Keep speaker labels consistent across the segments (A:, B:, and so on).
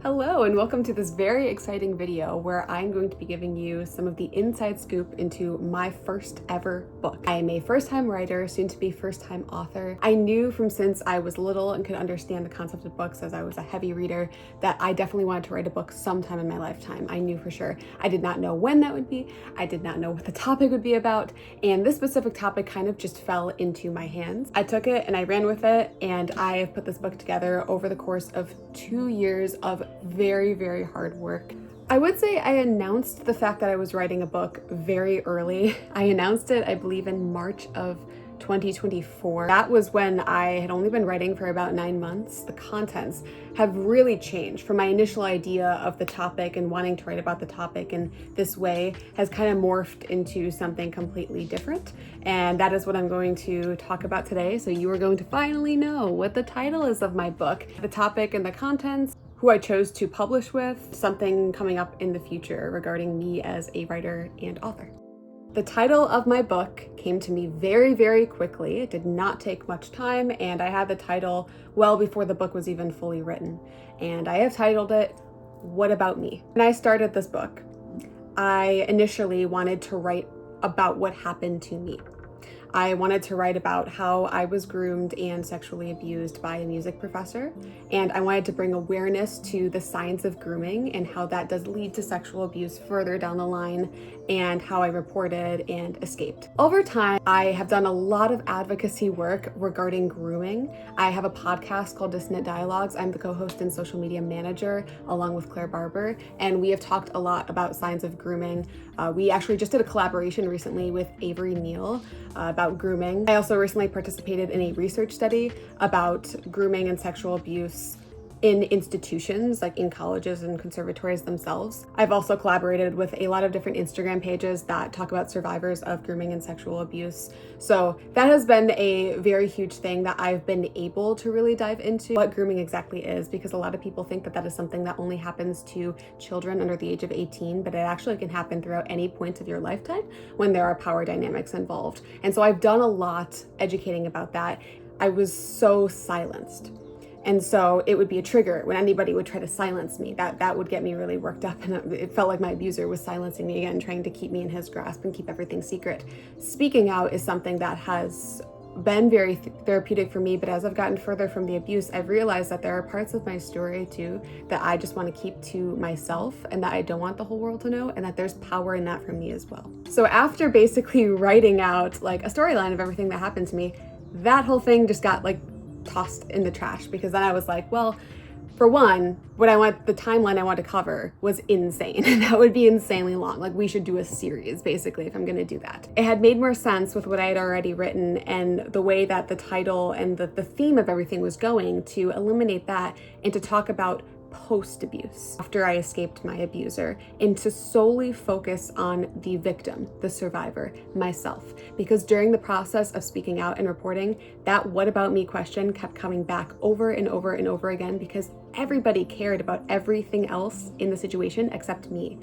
A: Hello and welcome to this very exciting video where I'm going to be giving you some of the inside scoop into my first ever book. I am a first-time writer, soon to be first-time author. I knew from since I was little and could understand the concept of books as I was a heavy reader that I definitely wanted to write a book sometime in my lifetime. I knew for sure. I did not know when that would be. I did not know what the topic would be about. And this specific topic kind of just fell into my hands. I took it and I ran with it, and I have put this book together over the course of 2 years of very, very hard work. I would say I announced the fact that I was writing a book very early. I announced it, I believe, in March of 2024. That was when I had only been writing for about 9 months. The contents have really changed from my initial idea of the topic and wanting to write about the topic in this way has kind of morphed into something completely different. And that is what I'm going to talk about today. So you are going to finally know what the title is of my book, the topic and the contents, who I chose to publish with, something coming up in the future regarding me as a writer and author. The title of my book came to me very, very quickly. It did not take much time, and I had the title well before the book was even fully written. And I have titled it, What About Me? When I started this book, I initially wanted to write about what happened to me. I wanted to write about how I was groomed and sexually abused by a music professor, and I wanted to bring awareness to the signs of grooming and how that does lead to sexual abuse further down the line, and how I reported and escaped. Over time, I have done a lot of advocacy work regarding grooming. I have a podcast called Dissonant Dialogues. I'm the co-host and social media manager along with Claire Barber, and we have talked a lot about signs of grooming. We actually just did a collaboration recently with Avery Neal about grooming. I also recently participated in a research study about grooming and sexual abuse in institutions, like in colleges and conservatories themselves. I've also collaborated with a lot of different Instagram pages that talk about survivors of grooming and sexual abuse. So that has been a very huge thing that I've been able to really dive into what grooming exactly is, because a lot of people think that that is something that only happens to children under the age of 18, but it actually can happen throughout any point of your lifetime when there are power dynamics involved. And so I've done a lot educating about that. I was so silenced. And so it would be a trigger when anybody would try to silence me. That would get me really worked up, and it felt like my abuser was silencing me again, trying to keep me in his grasp and keep everything secret. Speaking out is something that has been very therapeutic for me, but as I've gotten further from the abuse, I've realized that there are parts of my story too that I just want to keep to myself and that I don't want the whole world to know, and that there's power in that for me as well. So after basically writing out like a storyline of everything that happened to me, that whole thing just got like tossed in the trash, because then I was like, well, for one, the timeline I want to cover was insane. That would be insanely long. Like, we should do a series basically if I'm going to do that. It had made more sense with what I had already written and the way that the title and the theme of everything was going to eliminate that and to talk about post-abuse, after I escaped my abuser, and to solely focus on the victim, the survivor, myself. Because during the process of speaking out and reporting, that what about me question kept coming back over and over and over again, because everybody cared about everything else in the situation except me.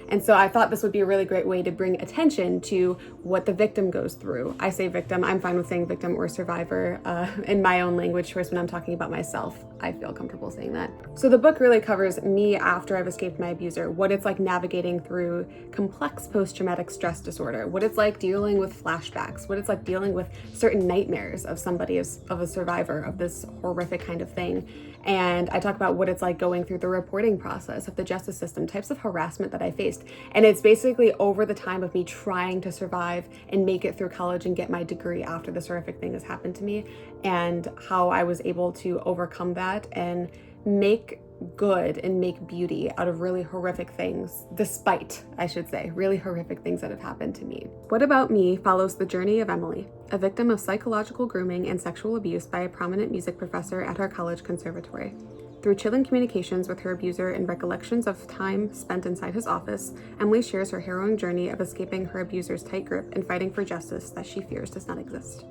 A: And so I thought this would be a really great way to bring attention to what the victim goes through. I say victim, I'm fine with saying victim or survivor in my own language choice when I'm talking about myself. I feel comfortable saying that. So the book really covers me after I've escaped my abuser, what it's like navigating through complex post-traumatic stress disorder, what it's like dealing with flashbacks, what it's like dealing with certain nightmares of somebody, of a survivor of this horrific kind of thing. And I talk about what it's like going through the reporting process of the justice system, types of harassment that I faced. And it's basically over the time of me trying to survive and make it through college and get my degree after this horrific thing has happened to me, and how I was able to overcome that and make good and make beauty out of really horrific things, despite, I should say, really horrific things that have happened to me. What About Me follows the journey of Emily, a victim of psychological grooming and sexual abuse by a prominent music professor at her college conservatory. Through chilling communications with her abuser and recollections of time spent inside his office, Emily shares her harrowing journey of escaping her abuser's tight grip and fighting for justice that she fears does not exist.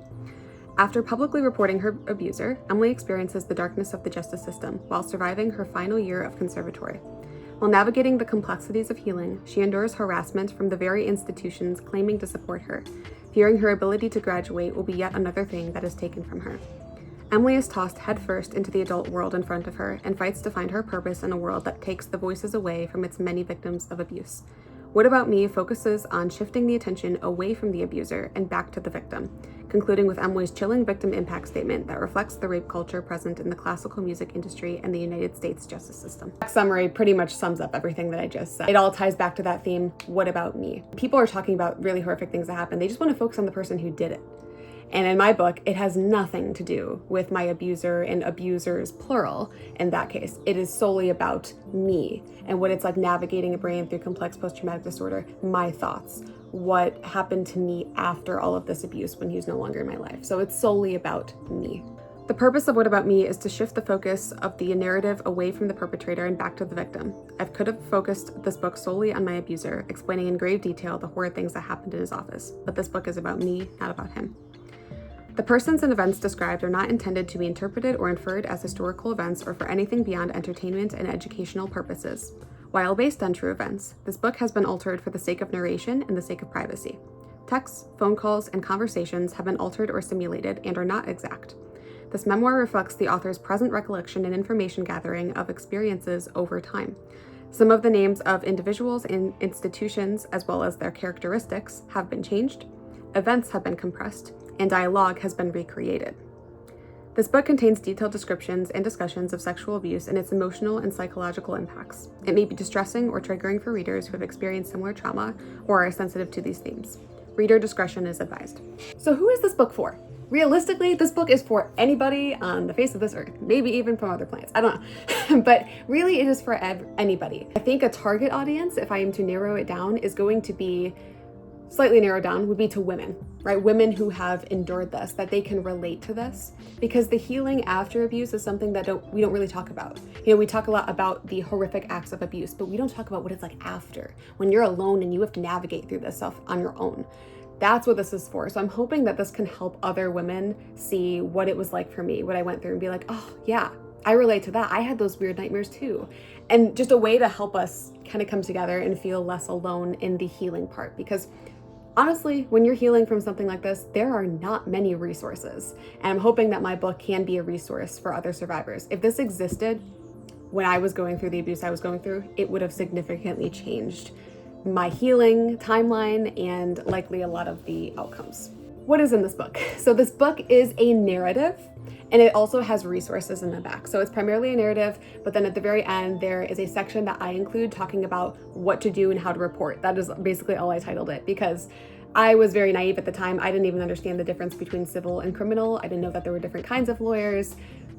A: After publicly reporting her abuser, Emily experiences the darkness of the justice system while surviving her final year of conservatory. While navigating the complexities of healing, she endures harassment from the very institutions claiming to support her, fearing her ability to graduate will be yet another thing that is taken from her. Emily is tossed headfirst into the adult world in front of her and fights to find her purpose in a world that takes the voices away from its many victims of abuse. What About Me focuses on shifting the attention away from the abuser and back to the victim, concluding with Emily's chilling victim impact statement that reflects the rape culture present in the classical music industry and the United States justice system. That summary pretty much sums up everything that I just said. It all ties back to that theme, what about me? People are talking about really horrific things that happen. They just want to focus on the person who did it. And in my book, it has nothing to do with my abuser and abusers, plural, in that case. It is solely about me and what it's like navigating a brain through complex post-traumatic disorder, my thoughts, what happened to me after all of this abuse when he was no longer in my life. So it's solely about me. The purpose of What About Me is to shift the focus of the narrative away from the perpetrator and back to the victim. I could have focused this book solely on my abuser, explaining in grave detail the horrid things that happened in his office. But this book is about me, not about him. The persons and events described are not intended to be interpreted or inferred as historical events or for anything beyond entertainment and educational purposes. While based on true events, this book has been altered for the sake of narration and the sake of privacy. Texts, phone calls, and conversations have been altered or simulated and are not exact. This memoir reflects the author's present recollection and information gathering of experiences over time. Some of the names of individuals and institutions, as well as their characteristics, have been changed, events have been compressed, and dialogue has been recreated. This book contains detailed descriptions and discussions of sexual abuse and its emotional and psychological impacts. It may be distressing or triggering for readers who have experienced similar trauma or are sensitive to these themes. Reader discretion is advised. So who is this book for? Realistically, this book is for anybody on the face of this earth, maybe even from other planets. I don't know. But really, it is for anybody. I think a target audience, if I am to narrow it down, is going to be slightly narrowed down, would be to women, right? Women who have endured this, that they can relate to this, because the healing after abuse is something that we don't really talk about. You know, we talk a lot about the horrific acts of abuse, but we don't talk about what it's like after, when you're alone and you have to navigate through this stuff on your own. That's what this is for. So I'm hoping that this can help other women see what it was like for me, what I went through, and be like, oh yeah, I relate to that. I had those weird nightmares too. And just a way to help us kind of come together and feel less alone in the healing part, because honestly, when you're healing from something like this, there are not many resources. And I'm hoping that my book can be a resource for other survivors. If this existed when I was going through the abuse I was going through, it would have significantly changed my healing timeline and likely a lot of the outcomes. What is in this book? So this book is a narrative, and it also has resources in the back. So it's primarily a narrative, but then at the very end, there is a section that I include talking about what to do and how to report. That is basically all I titled it, because I was very naive at the time. I didn't even understand the difference between civil and criminal. I didn't know that there were different kinds of lawyers.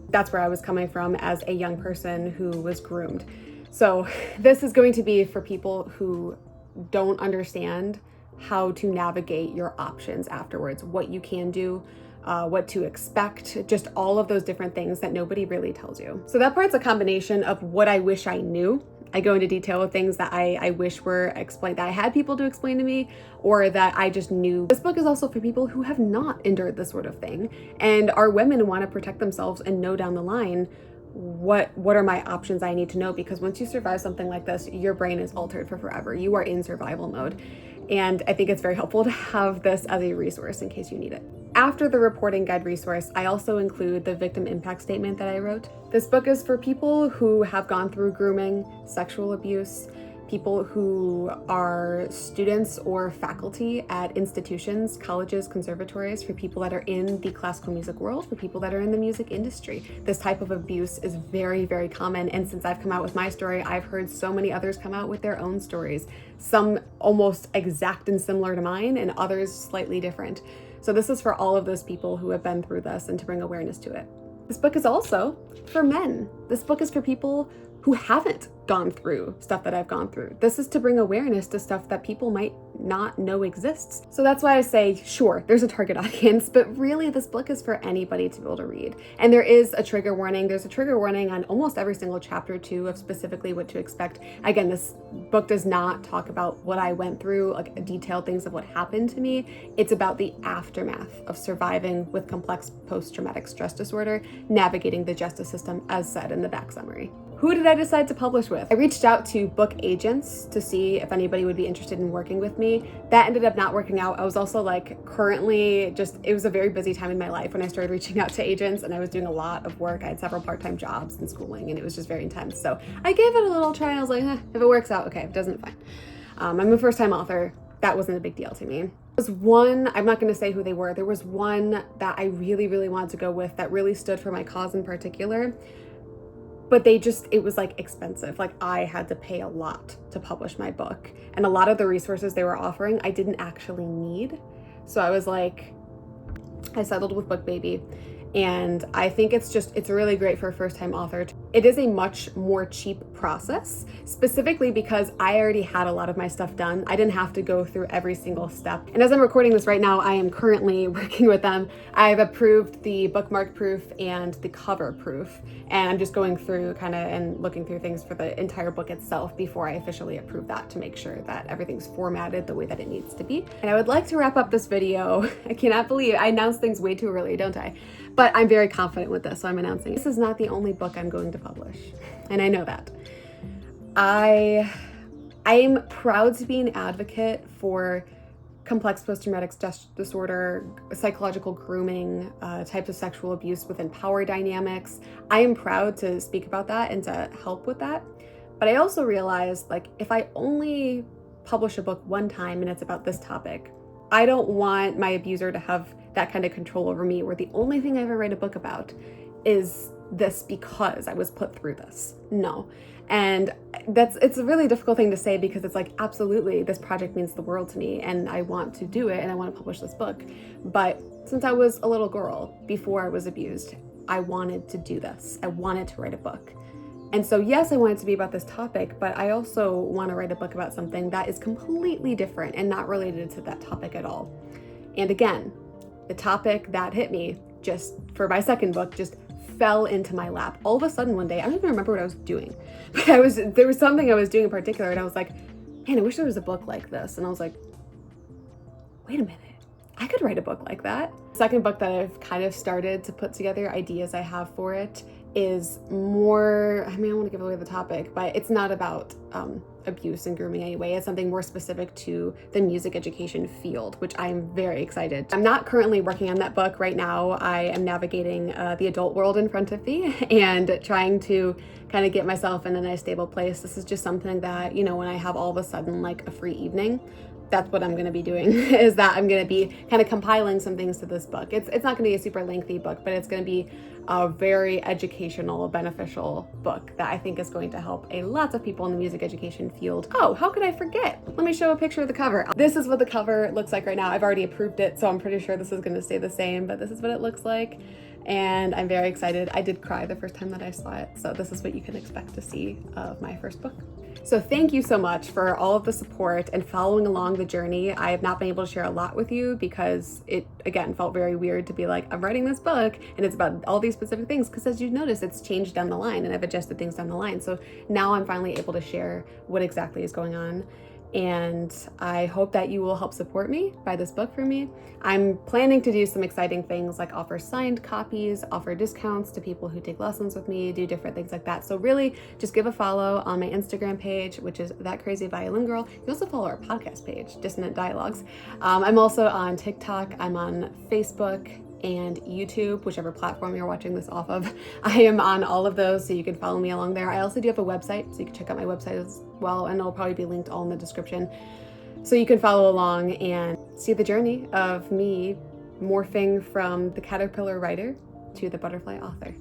A: That's where I was coming from as a young person who was groomed. So this is going to be for people who don't understand how to navigate your options afterwards, what you can do, what to expect, just all of those different things that nobody really tells you. So that part's a combination of what I wish I knew. I go into detail with things that I wish were explained, that I had people to explain to me, or that I just knew. This book is also for people who have not endured this sort of thing and are women who want to protect themselves and know down the line what are my options I need to know, because once you survive something like this, your brain is altered for forever. You are in survival mode. And I think it's very helpful to have this as a resource in case you need it. After the reporting guide resource, I also include the victim impact statement that I wrote. This book is for people who have gone through grooming, sexual abuse, people who are students or faculty at institutions, colleges, conservatories, for people that are in the classical music world, for people that are in the music industry. This type of abuse is very, very common. And since I've come out with my story, I've heard so many others come out with their own stories, some almost exact and similar to mine, and others slightly different. So this is for all of those people who have been through this and to bring awareness to it. This book is also for men. This book is for people who haven't gone through stuff that I've gone through. This is to bring awareness to stuff that people might not know exists. So that's why I say, sure, there's a target audience, but really this book is for anybody to be able to read. And there is a trigger warning. There's a trigger warning on almost every single chapter too, of specifically what to expect. Again, this book does not talk about what I went through, like detailed things of what happened to me. It's about the aftermath of surviving with complex post-traumatic stress disorder, navigating the justice system as said in the back summary. who did I decide to publish with? I reached out to book agents to see if anybody would be interested in working with me. That ended up not working out. I was also like currently it was a very busy time in my life when I started reaching out to agents, and I was doing a lot of work. I had several part-time jobs and schooling, and it was just very intense. So I gave it a little try. I was like, if it works out, okay. If it doesn't, fine. I'm a first-time author. That wasn't a big deal to me. There was one, I'm not going to say who they were. There was one that I really, really wanted to go with that really stood for my cause in particular. But it was like expensive. Like I had to pay a lot to publish my book. And a lot of the resources they were offering, I didn't actually need. So I was like, I settled with BookBaby. And I think it's really great for a first-time author. It is a much more cheap process, specifically because I already had a lot of my stuff done. I didn't have to go through every single step. And as I'm recording this right now, I am currently working with them. I've approved the bookmark proof and the cover proof. And I'm just going through and looking through things for the entire book itself before I officially approve that to make sure that everything's formatted the way that it needs to be. And I would like to wrap up this video. I cannot believe I announced things way too early, don't I? But I'm very confident with this, so I'm announcing this is not the only book I'm going to publish, and I know that. I'm proud to be an advocate for complex post-traumatic stress disorder, psychological grooming, types of sexual abuse within power dynamics. I am proud to speak about that and to help with that. But I also realized, like, if I only publish a book one time and it's about this topic, I don't want my abuser to have that kind of control over me, where the only thing I ever write a book about is this because I was put through this. No. And it's a really difficult thing to say, because it's like, absolutely, this project means the world to me and I want to do it and I want to publish this book. But since I was a little girl, before I was abused, I wanted to do this. I wanted to write a book. And so yes, I want it to be about this topic, but I also want to write a book about something that is completely different and not related to that topic at all. And again, the topic that hit me just for my second book just fell into my lap. All of a sudden one day, I don't even remember what I was doing, but there was something I was doing in particular, and I was like, man, I wish there was a book like this. And I was like, wait a minute, I could write a book like that. The second book that I've kind of started to put together ideas I have for it is more, I don't want to give away the topic, but it's not about abuse and grooming anyway. It's something more specific to the music education field, which I'm very excited. I'm not currently working on that book right now. I am navigating the adult world in front of me and trying to kind of get myself in a nice stable place. This is just something that, when I have all of a sudden like a free evening, that's what I'm going to be doing, is that I'm going to be kind of compiling some things to this book. It's not going to be a super lengthy book, but it's going to be a very educational, beneficial book that I think is going to help a lot of people in the music education field. Oh, how could I forget? Let me show a picture of the cover. This is what the cover looks like right now. I've already approved it, so I'm pretty sure this is going to stay the same, but this is what it looks like. And I'm very excited. I did cry the first time that I saw it, so this is what you can expect to see of my first book. So thank you so much for all of the support and following along the journey. I have not been able to share a lot with you because it, again, felt very weird to be like, I'm writing this book and it's about all these specific things, because as you notice, it's changed down the line and I've adjusted things down the line. So now I'm finally able to share what exactly is going on. And I hope that you will help support me, buy this book for me. I'm planning to do some exciting things like offer signed copies, offer discounts to people who take lessons with me, do different things like that. So really just give a follow on my Instagram page, which is That Crazy Violin Girl. You also follow our podcast page, Dissonant Dialogues. I'm also on TikTok, I'm on Facebook and YouTube, whichever platform you're watching this off of. I am on all of those, so you can follow me along there. I also do have a website, so you can check out my website as well, and it'll probably be linked all in the description. So you can follow along and see the journey of me morphing from the caterpillar writer to the butterfly author.